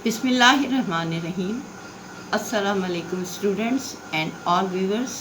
بسم اللہ الرحمن الرحیم. السلام علیکم students and all viewers.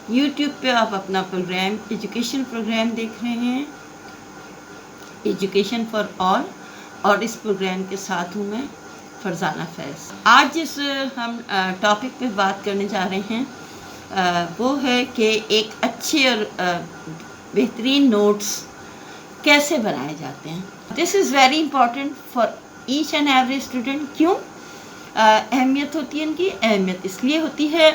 YouTube پہ آپ اپنا پروگرام ایجوکیشن پروگرام دیکھ رہے ہیں، ایجوکیشن فار آل، اور اس پروگرام کے ساتھ ہوں میں فرزانہ فیض. آج جس ہم ٹاپک پہ بات کرنے جا رہے ہیں وہ ہے کہ ایک اچھے اور بہترین نوٹس کیسے بنائے جاتے ہیں. This is very important for each and every student. کیوں اہمیت ہوتی ہے ان کی؟ اہمیت اس لیے ہوتی ہے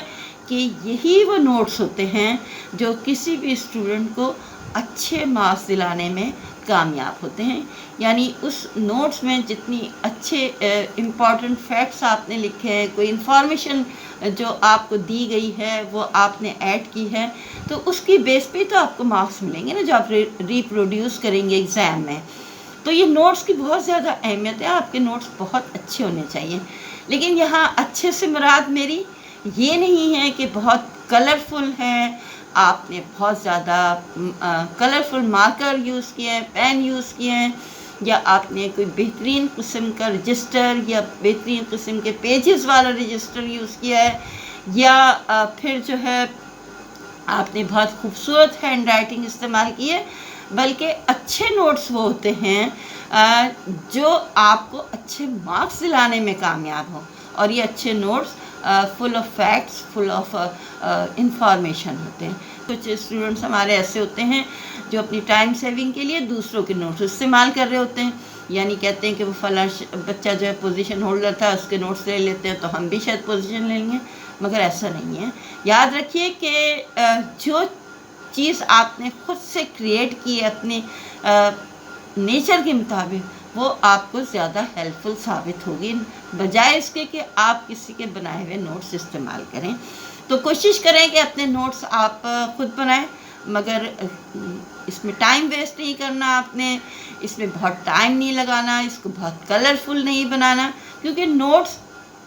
کہ یہی وہ نوٹس ہوتے ہیں جو کسی بھی اسٹوڈنٹ کو اچھے مارکس دلانے میں کامیاب ہوتے ہیں. یعنی اس نوٹس میں جتنی اچھے امپورٹنٹ فیکٹس آپ نے لکھے ہیں، کوئی انفارمیشن جو آپ کو دی گئی ہے وہ آپ نے ایڈ کی ہے، تو اس کی بیس پہ تو آپ کو مارکس ملیں گے نا جو آپ ریپروڈیوس کریں گے ایگزام میں. تو یہ نوٹس کی بہت زیادہ اہمیت ہے. آپ کے نوٹس بہت اچھے ہونے چاہیے. لیکن یہاں اچھے سے مراد میری یہ نہیں ہے کہ بہت کلرفل ہے، آپ نے بہت زیادہ کلرفل مارکر یوز کیے ہیں، پین یوز کیے ہیں، یا آپ نے کوئی بہترین قسم کا رجسٹر یا بہترین قسم کے پیجز والا رجسٹر یوز کیا ہے، یا پھر جو ہے آپ نے بہت خوبصورت ہینڈ رائٹنگ استعمال کی ہے. بلکہ اچھے نوٹس وہ ہوتے ہیں جو آپ کو اچھے مارکس دلانے میں کامیاب ہوں. اور یہ اچھے notes full of facts, full of information ہوتے ہیں. کچھ اسٹوڈنٹس ہمارے ایسے ہوتے ہیں جو اپنی ٹائم سیونگ کے لیے دوسروں کے نوٹس استعمال کر رہے ہوتے ہیں. یعنی کہتے ہیں کہ وہ فلاں بچہ جو ہے پوزیشن ہولڈر تھا، اس کے نوٹس لے لیتے ہیں تو ہم بھی شاید پوزیشن لیں گے. مگر ایسا نہیں ہے. یاد رکھیے کہ جو چیز آپ نے خود سے کریٹ کی ہے اپنے نیچر کے مطابق، وہ آپ کو زیادہ ہیلپ فل ثابت ہوگی بجائے اس کے کہ آپ کسی کے بنائے ہوئے نوٹس استعمال کریں. تو کوشش کریں کہ اپنے نوٹس آپ خود بنائیں، مگر اس میں ٹائم ویسٹ نہیں کرنا. آپ نے اس میں بہت ٹائم نہیں لگانا، اس کو بہت کلرفل نہیں بنانا، کیونکہ نوٹس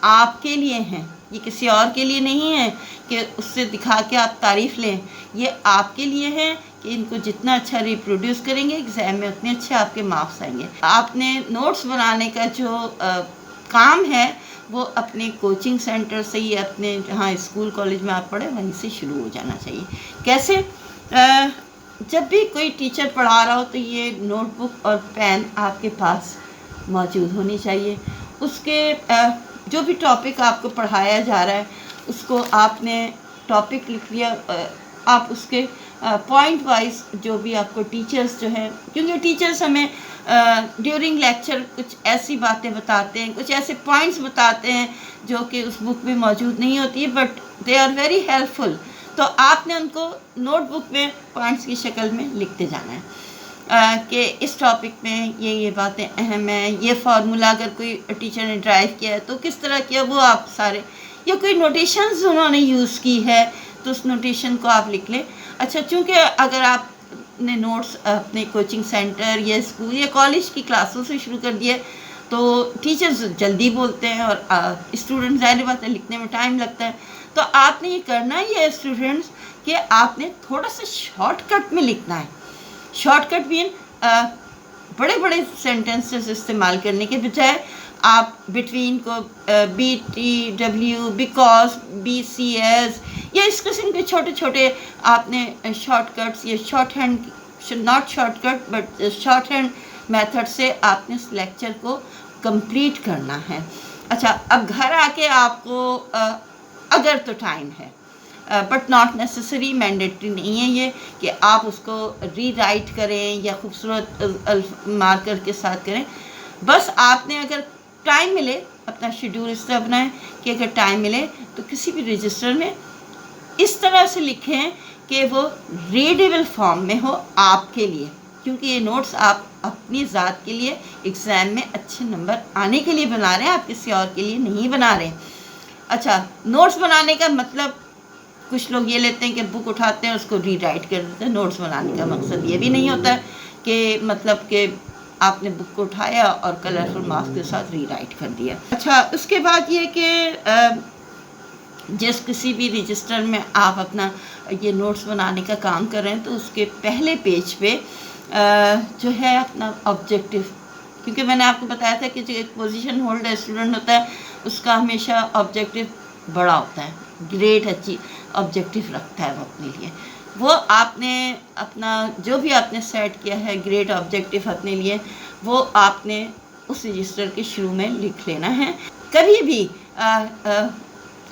آپ کے لیے ہیں، یہ کسی اور کے لیے نہیں ہے کہ اس سے دکھا کے آپ تعریف لیں. یہ آپ کے لیے ہے کہ ان کو جتنا اچھا ریپروڈیوس کریں گے ایگزام میں اتنے اچھے آپ کے مارکس آئیں گے. آپ نے نوٹس بنانے کا جو کام ہے وہ اپنے کوچنگ سینٹر سے ہی، اپنے جہاں اسکول کالج میں آپ پڑھیں وہیں سے شروع ہو جانا چاہیے. کیسے؟ جب بھی کوئی ٹیچر پڑھا رہا ہو تو یہ نوٹ بک اور پین آپ کے پاس موجود ہونی چاہیے. اس کے جو بھی ٹاپک آپ کو پڑھایا جا رہا ہے اس کو آپ نے ٹاپک لکھ لیا. آپ اس کے پوائنٹ وائز جو بھی آپ کو ٹیچرز جو ہیں، کیونکہ ٹیچرز ہمیں ڈیورنگ لیکچر کچھ ایسی باتیں بتاتے ہیں، کچھ ایسے پوائنٹس بتاتے ہیں جو کہ اس بک میں موجود نہیں ہوتی ہے، but they are very helpful. تو آپ نے ان کو نوٹ بک میں پوائنٹس کی شکل میں لکھتے جانا ہے کہ اس ٹاپک میں یہ باتیں اہم ہیں. یہ فارمولا اگر کوئی ٹیچر نے ڈرائیو کیا ہے تو کس طرح کیا، وہ آپ سارے، یا کوئی نوٹیشنز انہوں نے یوز کی ہے تو اس نوٹیشن کو آپ لکھ لیں. اچھا، چونکہ اگر آپ نے نوٹس اپنے کوچنگ سینٹر یا اسکول یا کالج کی کلاسوں سے شروع کر دیے تو ٹیچرز جلدی بولتے ہیں اور اسٹوڈنٹ ظاہر بات ہے لکھنے میں ٹائم لگتا ہے. تو آپ نے یہ کرنا یہ ہے اسٹوڈنٹس کہ آپ نے تھوڑا سا شارٹ کٹ میں لکھنا ہے. شارٹ کٹ مین بڑے بڑے سینٹنسز استعمال کرنے کے بجائے آپ بٹوین کو BTW، بیکاز، BCS، یا اس قسم کے چھوٹے چھوٹے آپ نے شارٹ کٹس یا shorthand, not shortcut but shorthand method سے آپ نے اس لیکچر کو کمپلیٹ کرنا ہے. اچھا، اب گھر آ کے آپ کو اگر تو ٹائم ہے، بٹ ناٹ نیسسری، مینڈیٹری نہیں ہے یہ کہ آپ اس کو ری رائٹ کریں یا خوبصورت مارکر کے ساتھ کریں. بس آپ نے اگر ٹائم ملے، اپنا شیڈول اس طرح بنائیں کہ اگر ٹائم ملے تو کسی بھی رجسٹر میں اس طرح سے لکھیں کہ وہ ریڈیبل فارم میں ہو آپ کے لیے، کیونکہ یہ نوٹس آپ اپنی ذات کے لیے ایگزام میں اچھے نمبر آنے کے لیے بنا رہے ہیں، آپ کسی اور کے لیے نہیں بنا رہے. اچھا، نوٹس بنانے کا مطلب کچھ لوگ یہ لیتے ہیں کہ بک اٹھاتے ہیں اس کو ری رائٹ کر دیتے ہیں. نوٹس بنانے کا مقصد یہ بھی نہیں ہوتا ہے کہ مطلب کہ آپ نے بک کو اٹھایا اور کلرفل مارکس کے ساتھ ری رائٹ کر دیا. اچھا، اس کے بعد یہ کہ جس کسی بھی رجسٹر میں آپ اپنا یہ نوٹس بنانے کا کام کر رہے ہیں تو اس کے پہلے پیج پہ جو ہے اپنا آبجیکٹیو کیونکہ میں نے آپ کو بتایا تھا کہ جو ایک پوزیشن ہولڈر اسٹوڈنٹ ہوتا ہے اس کا ہمیشہ آبجیکٹیو بڑا ہوتا ہے، گریٹ آبجیکٹیو رکھتا ہے وہ اپنے لیے. وہ آپ نے اپنا جو بھی آپ نے سیٹ کیا ہے گریٹ آبجیکٹیو اپنے لیے، وہ آپ نے اس رجسٹر کے شروع میں لکھ لینا ہے. کبھی بھی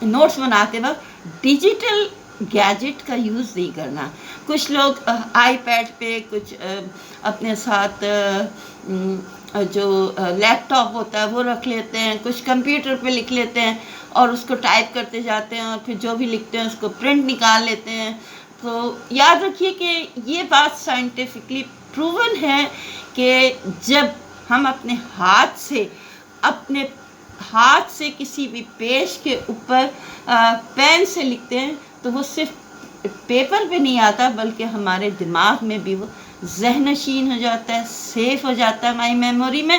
نوٹس بناتے وقت ڈیجیٹل گیجٹ کا یوز نہیں کرنا. کچھ لوگ آئی پیڈ پہ، کچھ اپنے ساتھ جو لیپ ٹاپ ہوتا ہے وہ رکھ لیتے ہیں، کچھ کمپیوٹر پہ لکھ لیتے ہیں اور اس کو ٹائپ کرتے جاتے ہیں، اور پھر جو بھی لکھتے ہیں اس کو پرنٹ نکال لیتے ہیں. تو یاد رکھیے کہ یہ بات سائنٹیفکلی پروون ہے کہ جب ہم اپنے ہاتھ سے کسی بھی پیج کے اوپر پین سے لکھتے ہیں تو وہ صرف پیپر پہ نہیں آتا بلکہ ہمارے دماغ میں بھی وہ ذہن نشین ہو جاتا ہے، سیف ہو جاتا ہے ہماری میموری میں،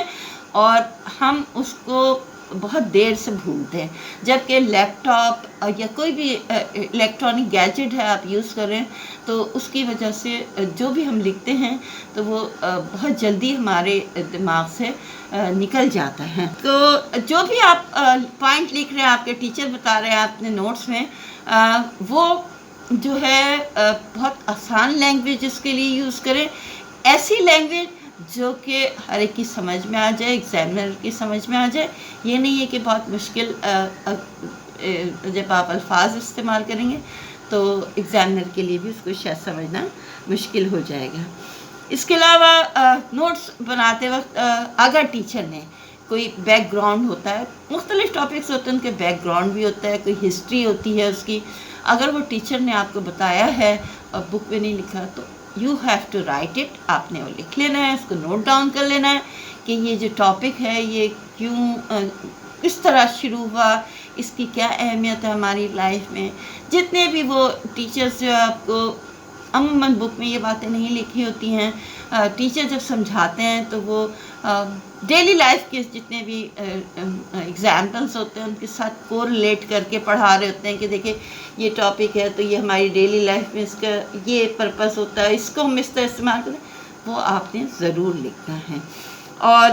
اور ہم اس کو بہت دیر سے بھولتے ہیں. جبکہ لیپ ٹاپ یا کوئی بھی الیکٹرانک گیجٹ ہے آپ یوز کر رہے ہیں تو اس کی وجہ سے جو بھی ہم لکھتے ہیں تو وہ بہت جلدی ہمارے دماغ سے نکل جاتا ہے. تو جو بھی آپ پوائنٹ لکھ رہے ہیں، آپ کے ٹیچر بتا رہے ہیں اپنے نوٹس میں، وہ جو ہے بہت آسان لینگویج اس کے لیے یوز کریں. ایسی لینگویج جو کہ ہر ایک کی سمجھ میں آ جائے، ایگزامنر کی سمجھ میں آ جائے. یہ نہیں ہے کہ بہت مشکل جب آپ الفاظ استعمال کریں گے تو ایگزامنر کے لیے بھی اس کو شاید سمجھنا مشکل ہو جائے گا. اس کے علاوہ نوٹس بناتے وقت اگر ٹیچر نے کوئی بیک گراؤنڈ ہوتا ہے، مختلف ٹاپکس ہوتے ہیں ان کے بیک گراؤنڈ بھی ہوتا ہے، کوئی ہسٹری ہوتی ہے اس کی، اگر وہ ٹیچر نے آپ کو بتایا ہے اور بک میں نہیں لکھا تو you have to write it. آپ نے وہ لکھ لینا ہے، اس کو نوٹ ڈاؤن کر لینا ہے کہ یہ جو ٹاپک ہے یہ کیوں کس طرح شروع ہوا، اس کی کیا اہمیت ہے ہماری لائف میں. جتنے بھی وہ ٹیچرز جو آپ کو عموماً بک میں یہ باتیں نہیں لکھی ہوتی ہیں، ٹیچر جب سمجھاتے ہیں تو وہ ڈیلی لائف کے جتنے بھی ایگزامپلس ہوتے ہیں ان کے ساتھ کوریلیٹ کر کے پڑھا رہے ہوتے ہیں کہ دیکھیں یہ ٹاپک ہے تو یہ ہماری ڈیلی لائف میں اس کا یہ پرپس ہوتا ہے، اس کو ہم اس طرح استعمال کریں. وہ آپ نے ضرور لکھنا ہے. اور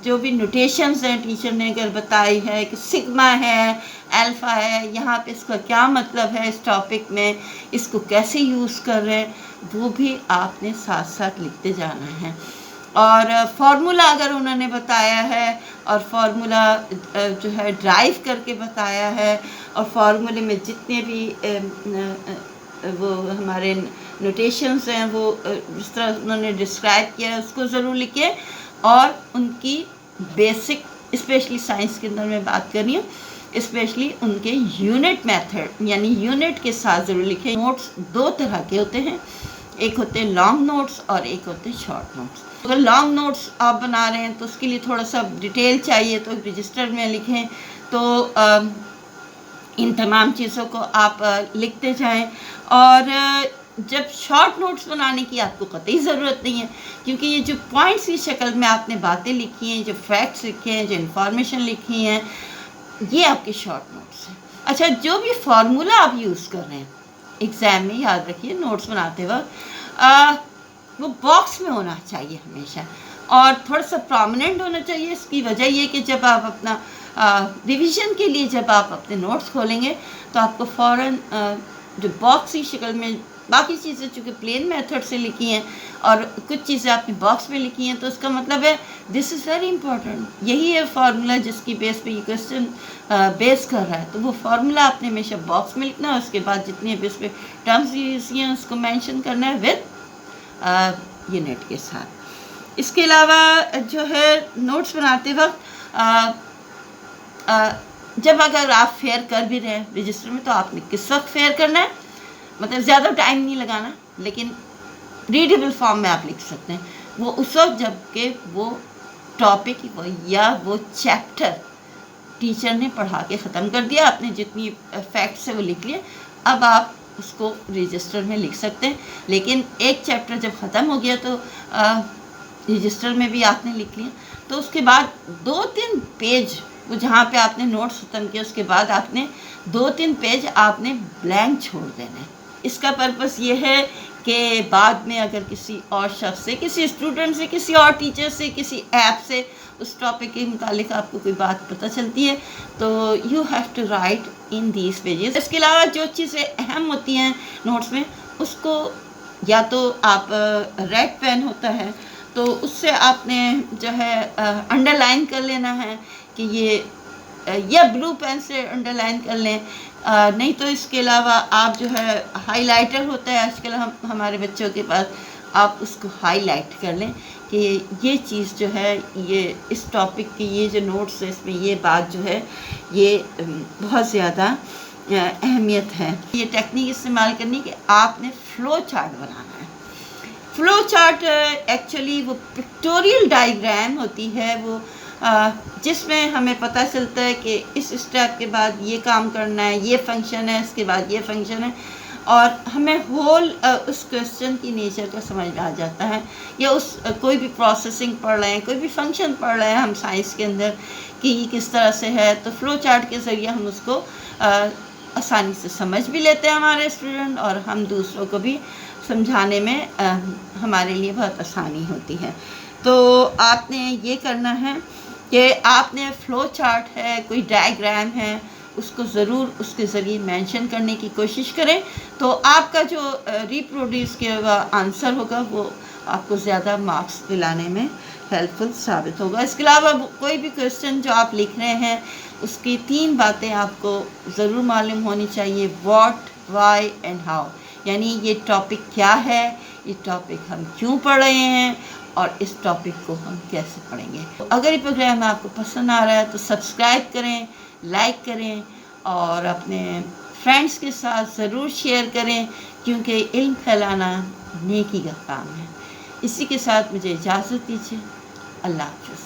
جو بھی نوٹیشنز ہیں ٹیچر نے اگر بتائی ہے کہ سگما ہے، الفا ہے، یہاں پہ اس کا کیا مطلب ہے، اس ٹاپک میں اس کو کیسے یوز کر رہے ہیں، وہ بھی آپ نے ساتھ ساتھ لکھتے جانا ہے. اور فارمولا اگر انہوں نے بتایا ہے اور فارمولا جو ہے ڈرائیو کر کے بتایا ہے، اور فارمولے میں جتنے بھی وہ ہمارے نوٹیشنز ہیں وہ جس طرح انہوں نے ڈسکرائب کیا ہے اس کو ضرور لکھیں. اور ان کی بیسک، اسپیشلی سائنس کے اندر میں بات کر رہی ہوں، اسپیشلی ان کے یونٹ میتھڈ یعنی یونٹ کے ساتھ ضرور لکھیں. نوٹس دو طرح کے ہوتے ہیں، ایک ہوتے ہیں لانگ نوٹس اور ایک ہوتے ہیں شارٹ نوٹس. اگر لانگ نوٹس آپ بنا رہے ہیں تو اس کے لیے تھوڑا سا ڈیٹیل چاہیے تو رجسٹر میں لکھیں. تو ان تمام چیزوں کو آپ لکھتے جائیں. اور جب شارٹ نوٹس بنانے کی آپ کو قطعی ضرورت نہیں ہے، کیونکہ یہ جو پوائنٹس کی شکل میں آپ نے باتیں لکھی ہیں، جو فیکٹس لکھے ہیں، جو انفارمیشن لکھی ہیں، یہ آپ کے شارٹ نوٹس ہیں. اچھا، جو بھی فارمولا آپ یوز کر رہے ہیں ایگزام میں، یاد رکھیے نوٹس بناتے وقت وہ باکس میں ہونا چاہیے ہمیشہ، اور تھوڑا سا پرومیننٹ ہونا چاہیے. اس کی وجہ یہ کہ جب آپ اپنا ریویژن کے لیے جب آپ اپنے نوٹس کھولیں گے تو آپ کو فوراً جو باکس کی شکل میں، باقی چیزیں چونکہ پلین میتھڈ سے لکھی ہیں اور کچھ چیزیں آپ نے باکس میں لکھی ہیں، تو اس کا مطلب ہے دس از ویری امپورٹنٹ، یہی ہے فارمولا جس کی بیس پہ یہ کوشچن بیس کر رہا ہے. تو وہ فارمولا آپ نے ہمیشہ باکس میں لکھنا ہے، اس کے بعد جتنے بھی اس پہ ٹرمز یوز ہیں اس کو مینشن کرنا ہے وتھ یونٹ کے ساتھ. اس کے علاوہ جو ہے نوٹس بناتے وقت جب اگر آپ فیئر کر بھی رہے ہیں رجسٹر میں تو آپ نے کس وقت فیئر کرنا ہے، مطلب زیادہ ٹائم نہیں لگانا، لیکن ریڈیبل فارم میں آپ لکھ سکتے ہیں. وہ اس وقت جب کہ وہ ٹاپک یا وہ چیپٹر ٹیچر نے پڑھا کے ختم کر دیا، آپ نے جتنی فیکٹس ہے وہ لکھ لیے، اب آپ اس کو رجسٹر میں لکھ سکتے ہیں. لیکن ایک چیپٹر جب ختم ہو گیا تو رجسٹر میں بھی آپ نے لکھ لیا. تو اس کے بعد 2-3 پیج، وہ جہاں پہ آپ نے نوٹس ختم کیا اس کے بعد آپ نے 2-3 پیج آپ نے بلینک چھوڑ دینا ہے. اس کا پرپس یہ ہے کہ بعد میں اگر کسی اور شخص سے، کسی اسٹوڈنٹ سے، کسی اور ٹیچر سے، کسی ایپ سے اس ٹاپک کے متعلق آپ کو کوئی بات پتہ چلتی ہے تو you have to write in these pages. اس کے علاوہ جو چیزیں اہم ہوتی ہیں نوٹس میں، اس کو یا تو آپ ریڈ پین ہوتا ہے تو اس سے آپ نے جو ہے انڈر لائن کر لینا ہے کہ یہ، یا بلو پین سے انڈر لائن کر لیں. نہیں تو اس کے علاوہ آپ جو ہے ہائی لائٹر ہوتا ہے آج کل ہمارے بچوں کے پاس، آپ اس کو ہائی لائٹ کر لیں کہ یہ چیز جو ہے، یہ اس ٹاپک کی یہ جو نوٹس ہے اس میں یہ بات جو ہے یہ بہت زیادہ اہمیت ہے. یہ ٹیکنیک استعمال کرنی کہ آپ نے فلو چارٹ بنانا ہے. فلو چارٹ ایکچولی وہ پکٹوریل ڈائیگرام ہوتی ہے، وہ جس میں ہمیں پتہ چلتا ہے کہ اس اسٹیپ کے بعد یہ کام کرنا ہے، یہ فنکشن ہے، اس کے بعد یہ فنکشن ہے، اور ہمیں ہول اس کویسچن کی نیچر کا سمجھ میں آ جاتا ہے. یا اس کوئی بھی پروسیسنگ پڑھ رہے ہیں، کوئی بھی فنکشن پڑھ رہے ہیں ہم سائنس کے اندر کہ یہ کس طرح سے ہے، تو فلو چارٹ کے ذریعے ہم اس کو آسانی سے سمجھ بھی لیتے ہیں ہمارے اسٹوڈنٹ، اور ہم دوسروں کو بھی سمجھانے میں ہمارے لیے بہت آسانی ہوتی ہے. تو آپ نے یہ کرنا ہے کہ آپ نے فلو چارٹ ہے، کوئی ڈائیگرام ہے، اس کو ضرور اس کے ذریعے مینشن کرنے کی کوشش کریں، تو آپ کا جو ریپروڈیوس کیا ہوا آنسر ہوگا وہ آپ کو زیادہ مارکس دلانے میں ہیلپ فل ثابت ہوگا. اس کے علاوہ کوئی بھی کویسچن جو آپ لکھ رہے ہیں اس کی 3 باتیں آپ کو ضرور معلوم ہونی چاہیے: واٹ، وائی اینڈ ہاؤ. یعنی یہ ٹاپک کیا ہے، یہ ٹاپک ہم کیوں پڑھ رہے ہیں، اور اس ٹاپک کو ہم کیسے پڑھیں گے. اگر یہ پروگرام آپ کو پسند آ رہا ہے تو سبسکرائب کریں، لائک کریں، اور اپنے فرینڈس کے ساتھ ضرور شیئر کریں، کیونکہ علم پھیلانا نیکی کا کام ہے. اسی کے ساتھ مجھے اجازت دیجیے. اللہ حافظ.